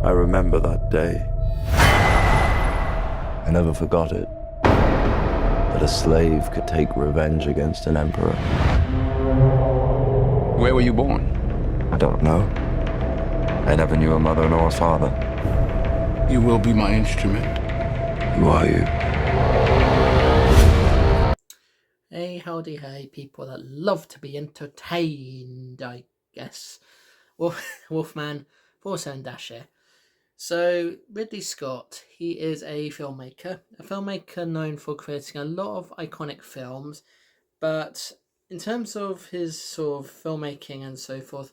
I remember that day. I never forgot it. That a slave could take revenge against an emperor. Where were you born? I don't know. I never knew a mother nor a father. You will be my instrument. Who are you? Hey, howdy, hey, people that love to be entertained, I guess. Wolfman 47 here. So, Ridley Scott, he is a filmmaker known for creating a lot of iconic films, but in terms of his sort of filmmaking and so forth,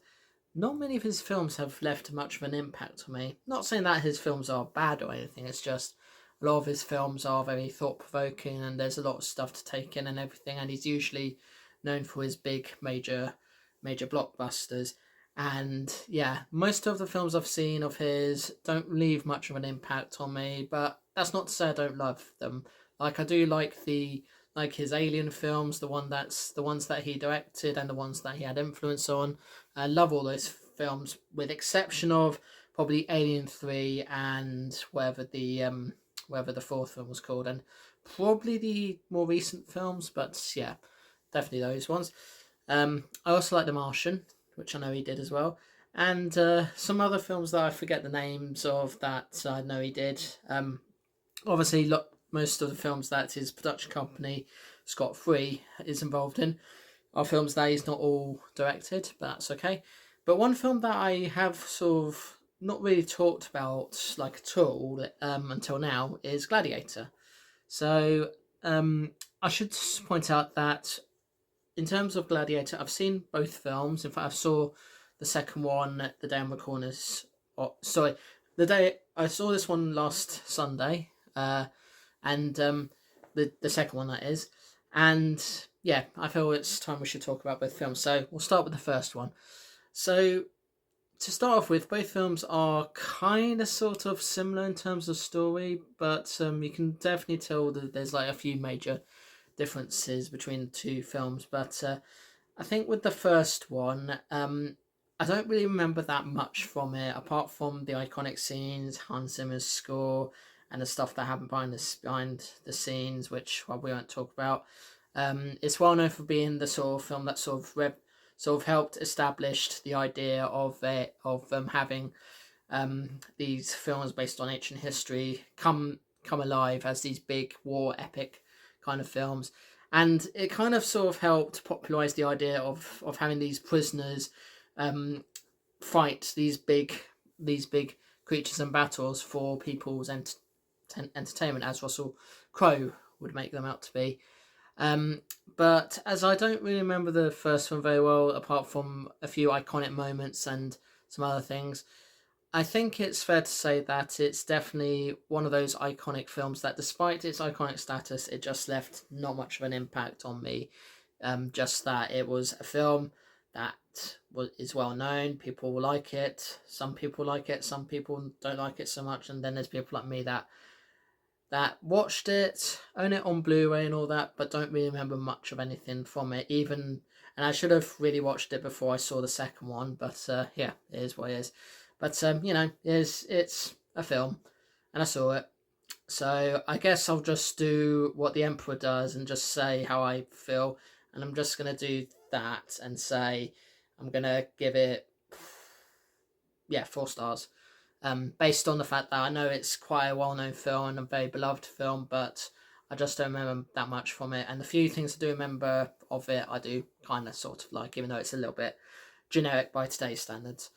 not many of his films have left much of an impact on me. Not saying that his films are bad or anything, it's just a lot of his films are very thought-provoking and there's a lot of stuff to take in and everything, and he's usually known for his big major blockbusters. And yeah, most of the films I've seen of his don't leave much of an impact on me, but that's not to say I don't love them. Like, I do like his Alien films, the ones that he directed and the ones that he had influence on. I love all those films, with exception of probably Alien 3 and whatever the fourth film was called, and probably the more recent films, but yeah, definitely those ones. I also like The Martian, which I know he did as well, and some other films that I forget the names of that I know he did. Obviously, most of the films that his production company, Scott Free, is involved in are films that he's not all directed, but that's okay. But one film that I have sort of not really talked about like at all until now is Gladiator. So I should point out that in terms of Gladiator, I've seen both films. In fact, I saw the second one the day I'm recording this. Sorry, the day I saw this one last Sunday, and the second one that is, and yeah, I feel it's time we should talk about both films. So we'll start with the first one. So to start off with, both films are kind of sort of similar in terms of story, but you can definitely tell that there's like a few major differences between the two films. But I think with the first one, I don't really remember that much from it, apart from the iconic scenes, Hans Zimmer's score, and the stuff that happened behind the scenes, which we won't talk about. It's well known for being the sort of film that sort of helped establish the idea of having these films based on ancient history come alive as these big war epic kind of films, and it kind of sort of helped popularize the idea of having these prisoners fight these big creatures and battles for people's entertainment, as Russell Crowe would make them out to be. But as I don't really remember the first one very well, apart from a few iconic moments and some other things, I think it's fair to say that it's definitely one of those iconic films that, despite its iconic status, it just left not much of an impact on me. Just that it was a film that is well known. People will like it. Some people like it. Some people don't like it so much. And then there's people like me that watched it, own it on Blu-ray and all that, but don't really remember much of anything from it. And I should have really watched it before I saw the second one. But yeah, it is what it is. But it's a film, and I saw it. So I guess I'll just do what the Emperor does and just say how I feel. And I'm just gonna do that and say I'm gonna give it 4 stars. Based on the fact that I know it's quite a well-known film and a very beloved film, but I just don't remember that much from it. And the few things I do remember of it, I do kind of sort of like, even though it's a little bit generic by today's standards.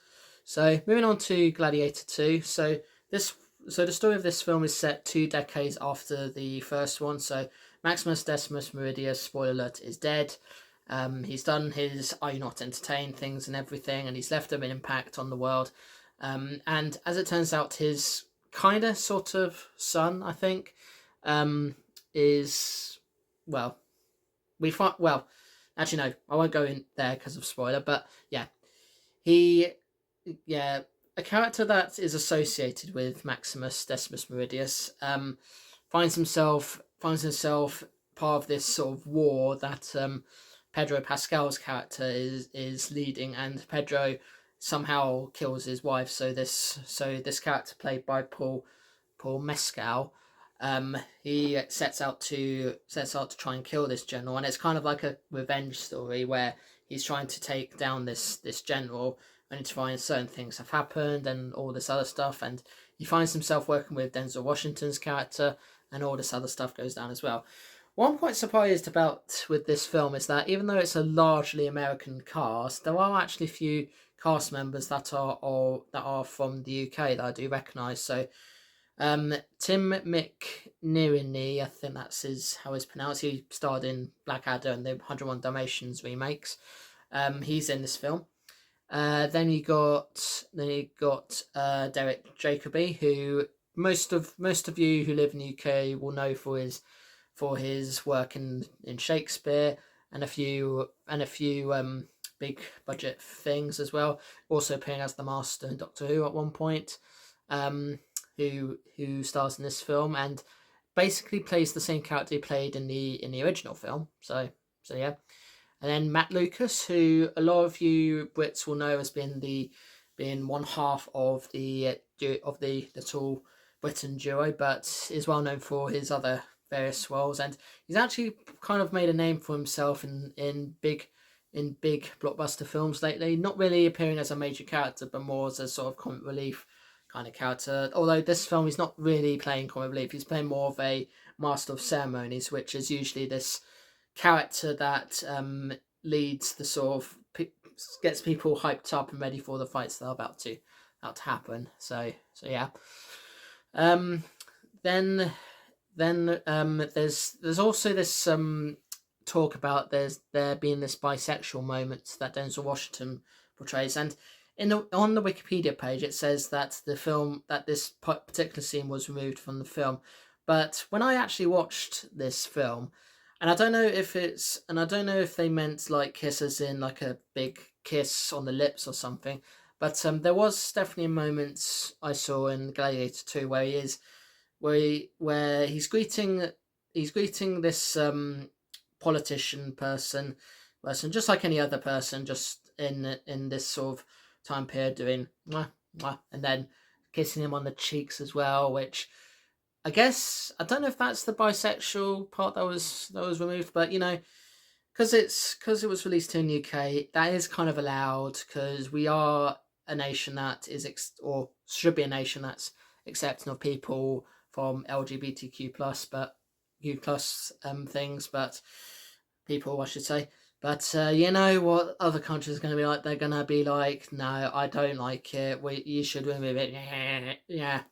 So moving on to Gladiator 2. So the story of this film is set 2 decades after the first one. So Maximus Decimus Meridius, spoiler alert, is dead. He's done his "Are you not entertained?" things and everything, and he's left an impact on the world. And as it turns out, his kind of sort of son, I think, is, well, we find, well, actually no, I won't go in there because of spoiler, but yeah, a character that is associated with Maximus Decimus Meridius finds himself part of this sort of war that Pedro Pascal's character is leading, and Pedro somehow kills his wife. So this character played by Paul Mescal, he sets out to try and kill this general, and it's kind of like a revenge story where he's trying to take down this general, only to find certain things have happened and all this other stuff, and he finds himself working with Denzel Washington's character, and all this other stuff goes down as well. What I'm quite surprised about with this film is that even though it's a largely American cast, there are actually a few cast members that are from the UK that I do recognise. So Tim McNirini, I think how it's pronounced. He starred in Blackadder and the 101 Dalmatians remakes. He's in this film. Then you got Derek Jacobi, who most of you who live in the UK will know for his work in Shakespeare and a few big budget things as well. Also appearing as the Master in Doctor Who at one point. Who stars in this film and basically plays the same character he played in the original film. So yeah. And then Matt Lucas, who a lot of you Brits will know as being one half of the Little Britain duo, but is well known for his other various roles, and he's actually kind of made a name for himself in big blockbuster films lately. Not really appearing as a major character, but more as a sort of comic relief kind of character. Although this film he's not really playing comic relief, he's playing more of a master of ceremonies, which is usually this character that leads the sort of gets people hyped up and ready for the fights that are about to happen. So yeah. Then there's also this talk about there being this bisexual moment that Denzel Washington portrays, and on the Wikipedia page it says that this particular scene was removed from the film. But when I actually watched this film, and I don't know if they meant like kisses in like a big kiss on the lips or something, but there was definitely a moment I saw in Gladiator 2 where he's greeting this politician person just like any other person, just in this sort of time period, doing mwah, mwah, and then kissing him on the cheeks as well, which I guess I don't know if that's the bisexual part that was removed, but because it was released in the UK, that is kind of allowed, because we are a nation that is or should be a nation that's accepting of people from LGBTQ plus things, but people I should say. But you know what other countries are going to be like? They're going to be like, no, I don't like it. You should remove it. Yeah.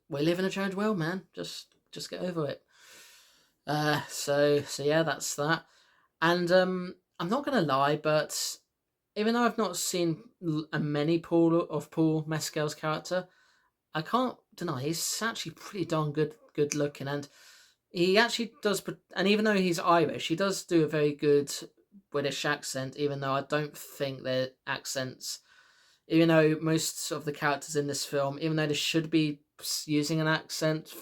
We live in a changed world, man. Just get over it. So yeah, that's that. And I'm not gonna lie, but even though I've not seen many Paul Mescal's character, I can't deny he's actually pretty darn good looking, and he actually does. And even though he's Irish, he does do a very good British accent. Even though I don't think their accents, even though most of the characters in this film, even though they should be using an accent,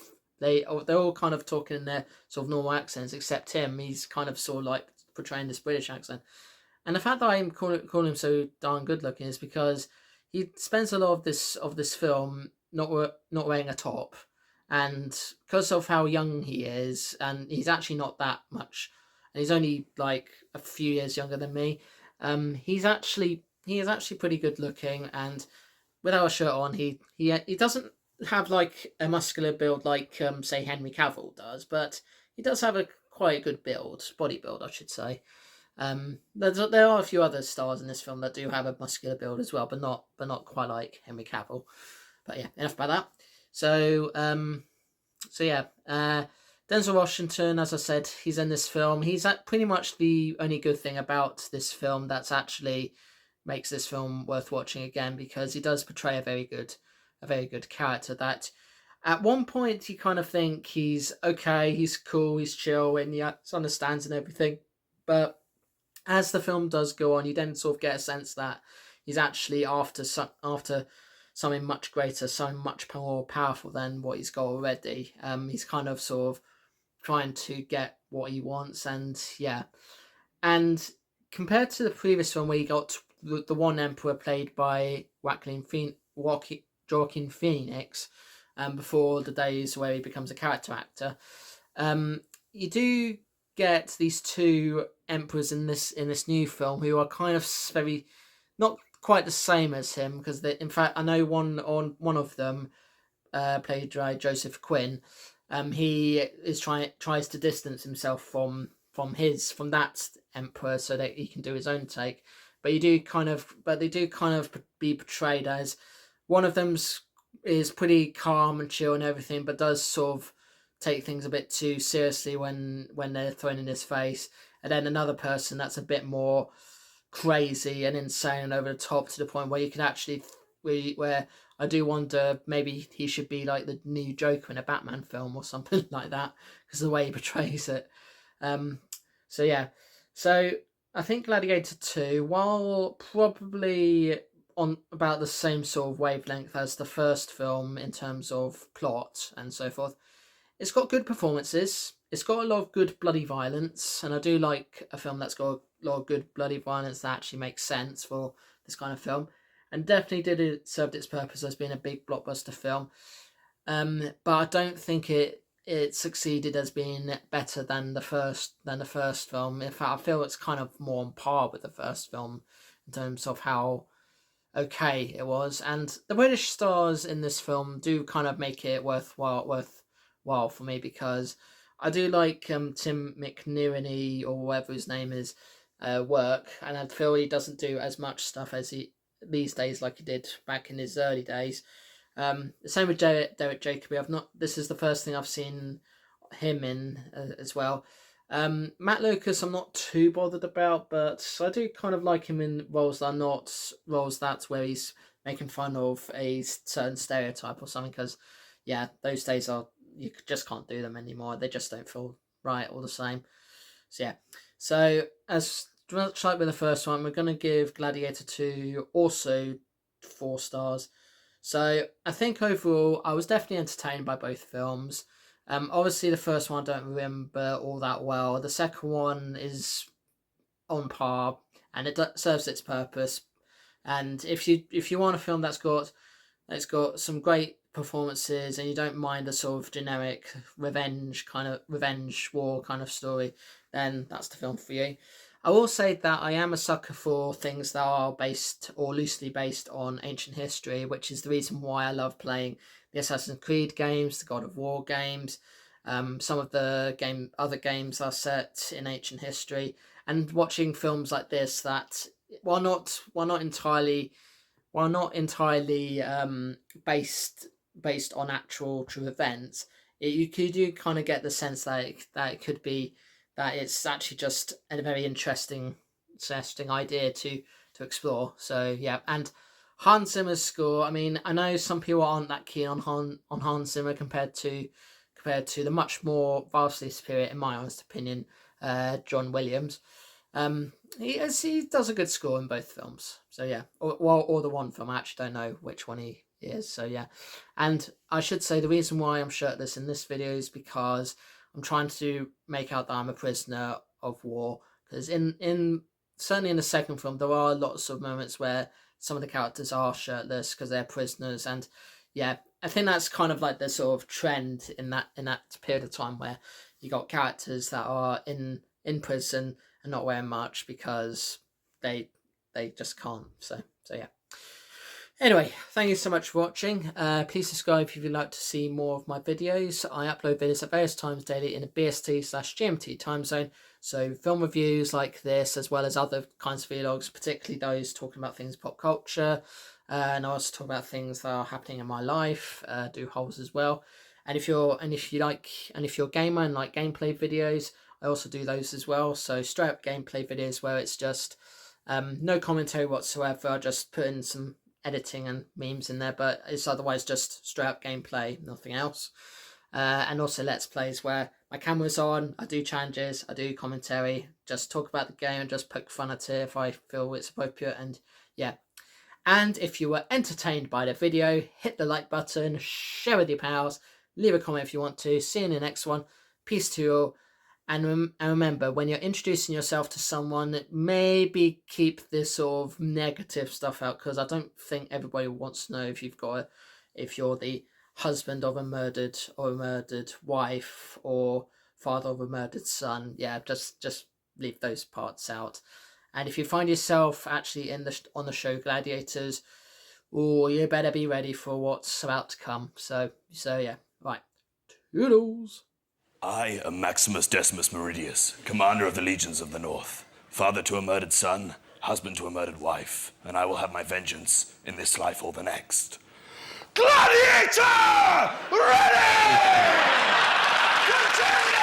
they're all kind of talking in their sort of normal accents, except him. He's kind of sort of like portraying this British accent. And the fact that I'm calling him so darn good looking is because he spends a lot of this film not wearing a top, and because of how young he is, and he's actually not that much, and he's only like a few years younger than me. He is actually pretty good looking, and without a shirt on, he doesn't have like a muscular build like say Henry Cavill does, but he does have quite a good body build, I should say. There are a few other stars in this film that do have a muscular build as well, but not quite like Henry Cavill. But yeah, enough about that. So yeah, Denzel Washington, as I said, he's in this film. He's pretty much the only good thing about this film that's actually makes this film worth watching again, because he does portray a very good character that at one point you kind of think he's okay, he's cool, he's chill, and he understands and everything. But as the film does go on, you then sort of get a sense that he's actually after something much greater, something much more powerful than what he's got already. He's kind of sort of trying to get what he wants, and yeah. And compared to the previous one where you got the one emperor played by Joaquin Phoenix, before the days where he becomes a character actor, you do get these two emperors in this new film who are kind of very not quite the same as him, because in fact I know one of them, played by Joseph Quinn. He is tries to distance himself from that emperor so that he can do his own take. But they do kind of be portrayed as one of them's is pretty calm and chill and everything, but does sort of take things a bit too seriously when they're thrown in his face. And then another person that's a bit more crazy and insane and over the top, to the point where you can actually where I do wonder maybe he should be like the new Joker in a Batman film or something like that, because of the way he portrays it. So yeah, so I think Gladiator 2, while probably on about the same sort of wavelength as the first film in terms of plot and so forth, it's got good performances. It's got a lot of good bloody violence, and I do like a film that's got a lot of good bloody violence that actually makes sense for this kind of film, and definitely served its purpose as being a big blockbuster film. But I don't think it succeeded as being better than the first film. In fact, I feel it's kind of more on par with the first film in terms of how okay it was. And the British stars in this film do kind of make it worthwhile for me, because I do like Tim McNerney, or whatever his name is, work, and I feel he doesn't do as much stuff as he these days like he did back in his early days. The same with Derek Jacobi. This is the first thing I've seen him in as well. Matt Lucas, I'm not too bothered about, but I do kind of like him in roles that are not roles that's where he's making fun of a certain stereotype or something. Because yeah, those days you just can't do them anymore. They just don't feel right all the same. So yeah, so as much like with the first one, we're going to give Gladiator 2 also 4 stars. So I think overall I was definitely entertained by both films. Obviously the first one I don't remember all that well. The second one is on par, and it serves its purpose. And if you want a film that's got some great performances, and you don't mind the sort of generic revenge war kind of story, then that's the film for you. I will say that I am a sucker for things that are based or loosely based on ancient history, which is the reason why I love playing the Assassin's Creed games, the God of War games. Some of the other games are set in ancient history, and watching films like this that, while not entirely based on actual true events, you do kind of get the sense that it could be that it's actually just a very interesting idea to explore. So yeah, and Hans Zimmer's score. I mean, I know some people aren't that keen on Hans Zimmer compared to the much more vastly superior, in my honest opinion, John Williams. He does a good score in both films. So yeah, or the one film. I actually don't know which one he is. So yeah, and I should say the reason why I'm shirtless in this video is because I'm trying to make out that I'm a prisoner of war. Because certainly in the second film, there are lots of moments where some of the characters are shirtless because they're prisoners, and yeah, I think that's kind of like the sort of trend in that period of time where you got characters that are in prison and not wearing much because they just can't. So yeah. Anyway, thank you so much for watching. Please subscribe if you'd like to see more of my videos. I upload videos at various times daily in a BST/GMT time zone. So film reviews like this, as well as other kinds of vlogs, particularly those talking about things pop culture. And I also talk about things that are happening in my life, do hauls as well. And if you're a gamer and like gameplay videos, I also do those as well. So straight up gameplay videos where it's just no commentary whatsoever. I just put in some editing and memes in there, but it's otherwise just straight up gameplay, nothing else. And also let's plays where my camera's on, I do challenges, I do commentary, just talk about the game and just poke fun at it if I feel it's appropriate. And yeah, and if you were entertained by the video, hit the like button, share with your pals, leave a comment if you want to. See you in the next one. Peace to you all, And remember, when you're introducing yourself to someone, maybe keep this sort of negative stuff out, because I don't think everybody wants to know if you're the husband of a murdered wife or father of a murdered son. Yeah, just leave those parts out. And if you find yourself actually on the show Gladiators, oh, you better be ready for what's about to come. So yeah, right. Toodles. I am Maximus Decimus Meridius, commander of the legions of the North, father to a murdered son, husband to a murdered wife, and I will have my vengeance in this life or the next. Gladiator! Ready! Continue!